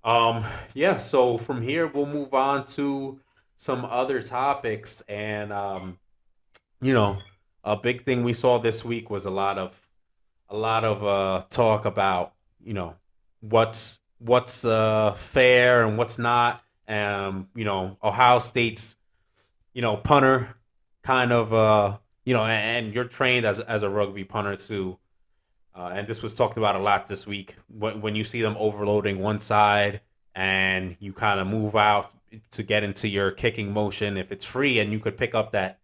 Um, yeah, so from here we'll move on to some other topics and you know, a big thing we saw this week was a lot of talk about, what's fair and what's not. Ohio State's, punter kind of and you're trained as a rugby punter too. And this was talked about a lot this week. When you see them overloading one side and you kind of move out to get into your kicking motion, if it's free and you could pick up that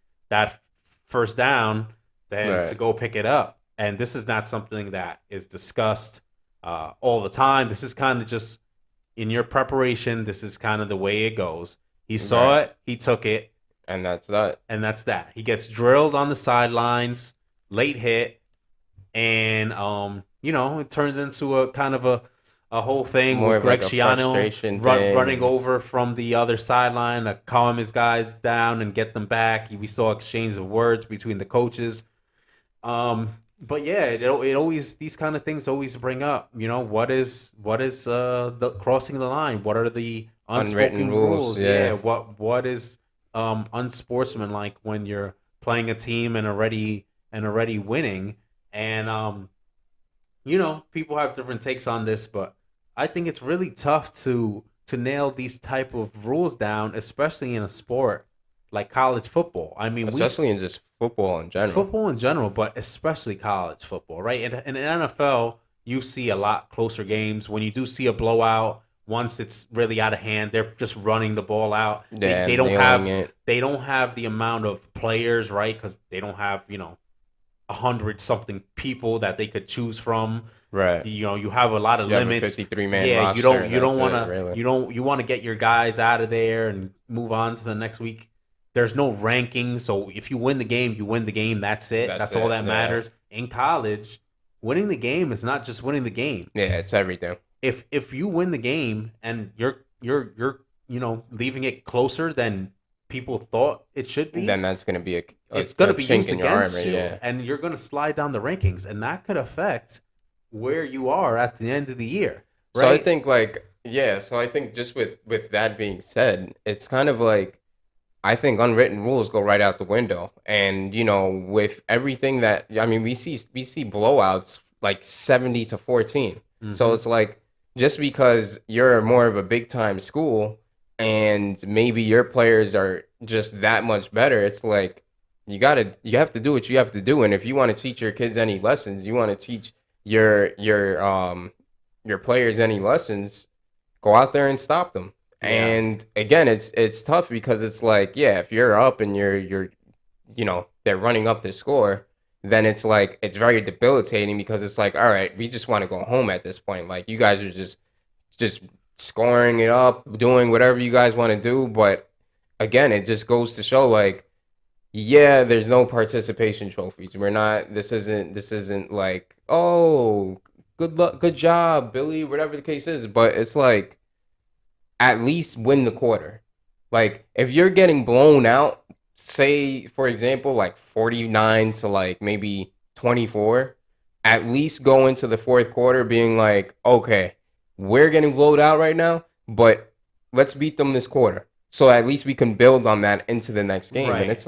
first down, then to Right. go pick it up. And this is not something that is discussed all the time. This is kind of just in your preparation. This is kind of the way it goes. He saw Right. it, he took it, And that's that. and that's that. He gets drilled on the sidelines, late hit, and it turns into a kind of a whole thing More with of Greg like a Schiano frustration thing. running over from the other sideline to calm his guys down and get them back. We saw exchange of words between the coaches. But yeah, it always these kind of things always bring up. What is the crossing the line? What are the Unwritten unspoken rules. rules? Yeah, Yeah. what is unsportsmanlike when you're playing a team and already winning? And people have different takes on this, but I think it's really tough to nail these type of rules down, especially in a sport like college football. I mean, Especially in just football in general. football in general, but especially college football, right? In the NFL, you see a lot closer games. When you do see a blowout, once it's really out of hand, they're just running the ball out. They Yeah, they and don't nailing have it. they don't have the amount of players, right? Because they don't have 100 something people that they could choose from. Right. You have a lot of You have a limits. 53-man Yeah, you roster, don't and you that's don't want it, to really. you want to get your guys out of there and move on to the next week. There's no ranking, so if you win the game, you win the game. That's it. That's That's all it. that Yeah. matters. In college, winning the game is not just winning the game. Yeah, it's everything. If you win the game and you're leaving it closer than people thought it should Then be, that's gonna be it's going a to be chink used in your armor, against you, yeah. and you're going to slide down the rankings, and that could affect where you are at the end of the year, So I right? think so I think just with that being said, it's kind of like I think unwritten rules go right out the window. And with everything that I mean, we see blowouts like 70-14. So Mm-hmm. it's like just because you're more of a big time school and maybe your players are just that much better, it's like you have to do what you have to do. And if you want to teach your kids any lessons, you want to teach your players any lessons, go out there and stop them. Yeah, And again, it's tough because it's like, yeah, if you're up and they're running up the score, then it's like it's very debilitating because it's like, all right, we just want to go home at this point. Like you guys are just scoring it up, doing whatever you guys want to do, but again, it just goes to show like yeah, there's no participation trophies. We're not. This isn't like oh, good luck, good job, Billy, whatever the case is. But it's like at least win the quarter. Like if you're getting blown out, say for example, like 49 to like maybe 24, at least go into the fourth quarter being like, okay, we're getting blowed out right now, but let's beat them this quarter. So at least we can build on that into the next game. And right. it's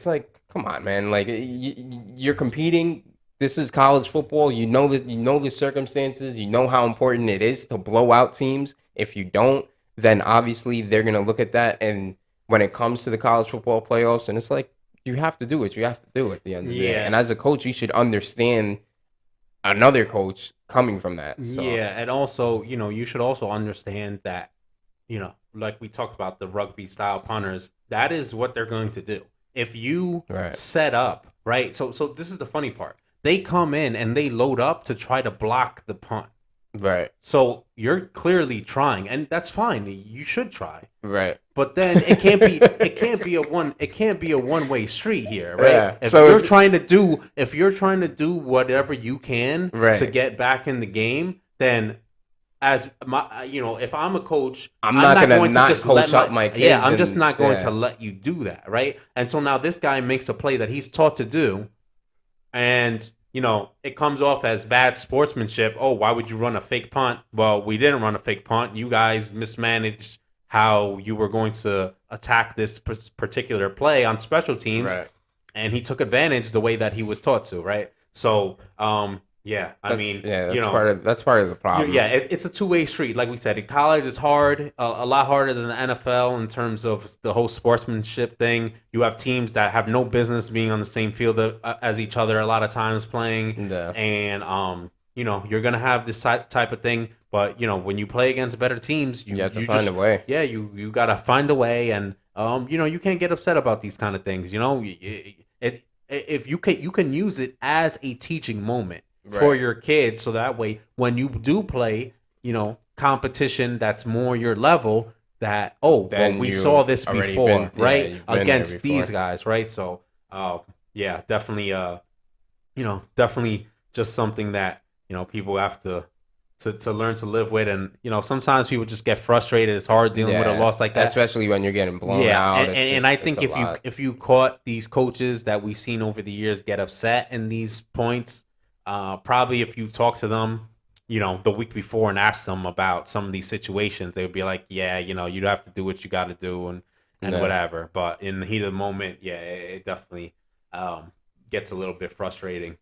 like come on, man. Like you're competing. This is college football. You know the circumstances. You know how important it is to blow out teams. If you don't, then obviously they're gonna look at that. And when it comes to the college football playoffs, and it's like you have to do what you have to do at the end of the day. Yeah, And as a coach, you should understand another coach coming from that. So yeah, and also you should also understand that like we talked about the rugby style punters, that is what they're going to do. If you right, set up, right? So this is the funny part. They come in and they load up to try to block the punt. right, So you're clearly trying, and that's fine. You should try. right. But then it can't be a one-way street here, right? Yeah. If So you're if trying to do if you're trying to do whatever you can to right, get back in the game, then if I'm a coach, I'm I'm not not gonna going to not just let coach my up my yeah, kids I'm just and not going to yeah, let you do that, right? And so now this guy makes a play that he's taught to do, and it comes off as bad sportsmanship. Oh, why would you run a fake punt? Well, we didn't run a fake punt. You guys mismanaged how you were going to attack this particular play on special teams, Right. and he took advantage the way that he was taught to, right? So, yeah, I That's mean, yeah, that's part of the problem. yeah, it's a two-way street. Like we said, in college it's hard, a lot harder than the NFL in terms of the whole sportsmanship thing. You have teams that have no business being on the same field as each other a lot of times playing, Yeah. and you're gonna have this type of thing. But when you play against better teams, You have to you find just, a way. yeah, you gotta find a way, and you can't get upset about these kind of things. If you can use it as a teaching moment for Right. your kids, so that way when you do play competition that's more your level, that well, Then we you've saw this already before, been, yeah, right, you've been there against these before. guys, right? So yeah, definitely definitely just something that people have to learn to live with. And sometimes people just get frustrated. It's hard dealing with a Yeah, loss like that. especially when you're getting blown Yeah, out. and I It's think a lot. if you caught these coaches that we've seen over the years get upset in these points, probably if you talk to them, the week before and ask them about some of these situations, they would be like, yeah, you have to do what you got to do, and Yeah. whatever. But in the heat of the moment, yeah, it definitely gets a little bit frustrating.